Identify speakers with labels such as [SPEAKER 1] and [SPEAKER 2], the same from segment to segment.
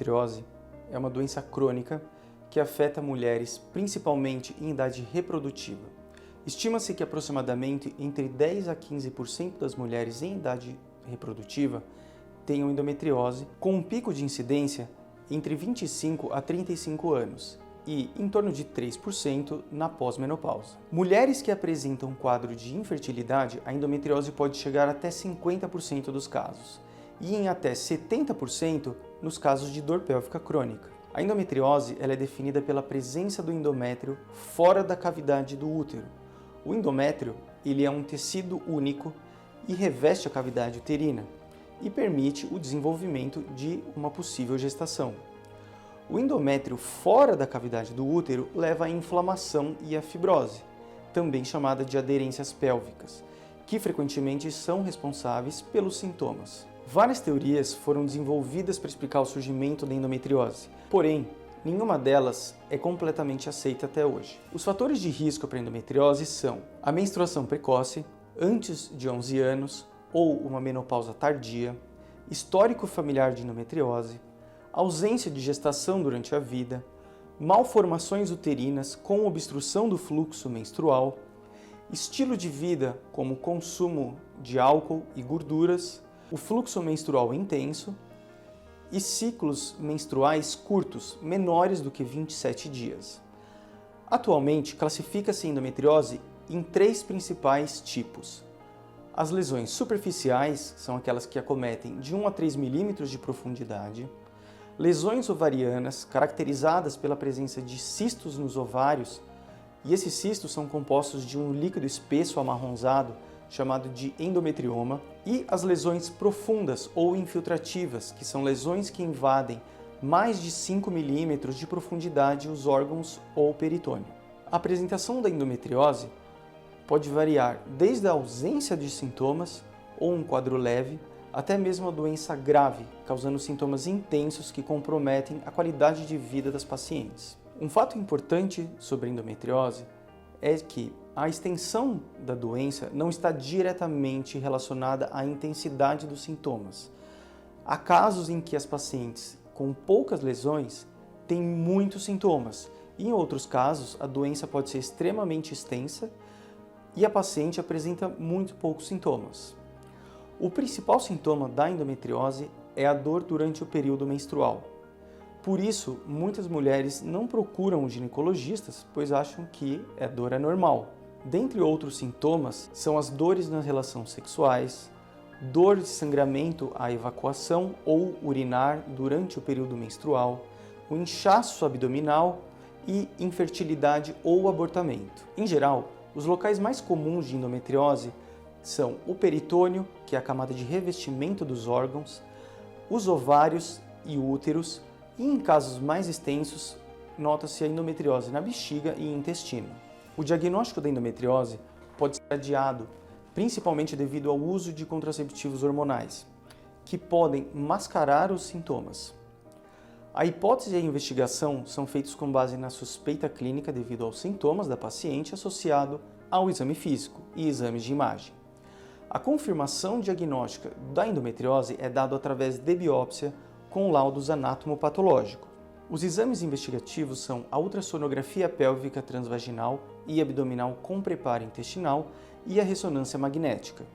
[SPEAKER 1] endometriose é uma doença crônica que afeta mulheres principalmente em idade reprodutiva. Estima-se que aproximadamente entre 10 a 15% das mulheres em idade reprodutiva tenham endometriose, com um pico de incidência entre 25 a 35 anos e em torno de 3% na pós-menopausa. Mulheres que apresentam um quadro de infertilidade, a endometriose pode chegar até 50% dos casos e em até 70% nos casos de dor pélvica crônica. A endometriose ela é definida pela presença do endométrio fora da cavidade do útero. O endométrio ele é um tecido único e reveste a cavidade uterina e permite o desenvolvimento de uma possível gestação. O endométrio fora da cavidade do útero leva à inflamação e à fibrose, também chamada de aderências pélvicas, que frequentemente são responsáveis pelos sintomas. Várias teorias foram desenvolvidas para explicar o surgimento da endometriose, porém, nenhuma delas é completamente aceita até hoje. Os fatores de risco para a endometriose são a menstruação precoce, antes de 11 anos, ou uma menopausa tardia, histórico familiar de endometriose, ausência de gestação durante a vida, malformações uterinas com obstrução do fluxo menstrual, estilo de vida como consumo de álcool e gorduras, o fluxo menstrual intenso e ciclos menstruais curtos, menores do que 27 dias. Atualmente, classifica-se a endometriose em 3 principais tipos. As lesões superficiais são aquelas que acometem de 1 a 3 milímetros de profundidade, lesões ovarianas caracterizadas pela presença de cistos nos ovários, e esses cistos são compostos de um líquido espesso amarronzado chamado de endometrioma, e as lesões profundas ou infiltrativas, que são lesões que invadem mais de 5 milímetros de profundidade os órgãos ou peritônio. A apresentação da endometriose pode variar desde a ausência de sintomas ou um quadro leve, até mesmo a doença grave, causando sintomas intensos que comprometem a qualidade de vida das pacientes. Um fato importante sobre a endometriose é que a extensão da doença não está diretamente relacionada à intensidade dos sintomas. Há casos em que as pacientes com poucas lesões têm muitos sintomas, e em outros casos a doença pode ser extremamente extensa e a paciente apresenta muito poucos sintomas. O principal sintoma da endometriose é a dor durante o período menstrual. Por isso, muitas mulheres não procuram ginecologistas, pois acham que a dor é normal. Dentre outros sintomas, são as dores nas relações sexuais, dor de sangramento à evacuação ou urinar durante o período menstrual, o inchaço abdominal e infertilidade ou abortamento. Em geral, os locais mais comuns de endometriose são o peritônio, que é a camada de revestimento dos órgãos, os ovários e úteros, e em casos mais extensos, nota-se a endometriose na bexiga e intestino. O diagnóstico da endometriose pode ser adiado, principalmente devido ao uso de contraceptivos hormonais, que podem mascarar os sintomas. A hipótese e a investigação são feitos com base na suspeita clínica devido aos sintomas da paciente associado ao exame físico e exames de imagem. A confirmação diagnóstica da endometriose é dada através de biópsia com laudos anatomopatológicos. Os exames investigativos são a ultrassonografia pélvica transvaginal e abdominal com preparo intestinal e a ressonância magnética.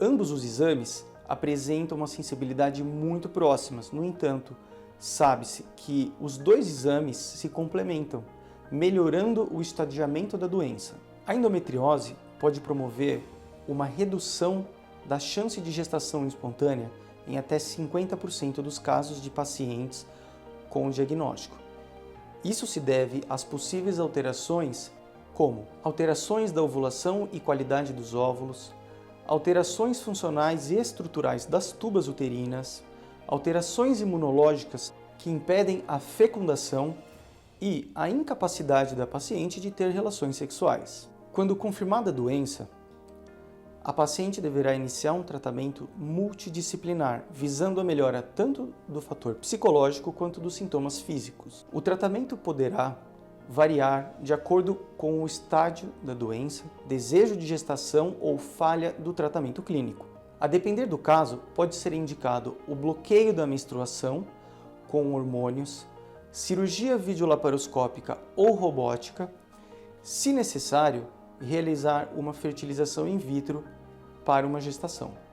[SPEAKER 1] Ambos os exames apresentam uma sensibilidade muito próximas, no entanto, sabe-se que os dois exames se complementam, melhorando o estadiamento da doença. A endometriose pode promover uma redução da chance de gestação espontânea em até 50% dos casos de pacientes com o diagnóstico. Isso se deve às possíveis alterações como alterações da ovulação e qualidade dos óvulos, alterações funcionais e estruturais das tubas uterinas, alterações imunológicas que impedem a fecundação e a incapacidade da paciente de ter relações sexuais. Quando confirmada a doença, a paciente deverá iniciar um tratamento multidisciplinar, visando a melhora tanto do fator psicológico quanto dos sintomas físicos. O tratamento poderá variar de acordo com o estágio da doença, desejo de gestação ou falha do tratamento clínico. A depender do caso, pode ser indicado o bloqueio da menstruação com hormônios, cirurgia videolaparoscópica ou robótica, se necessário, realizar uma fertilização in vitro para uma gestação.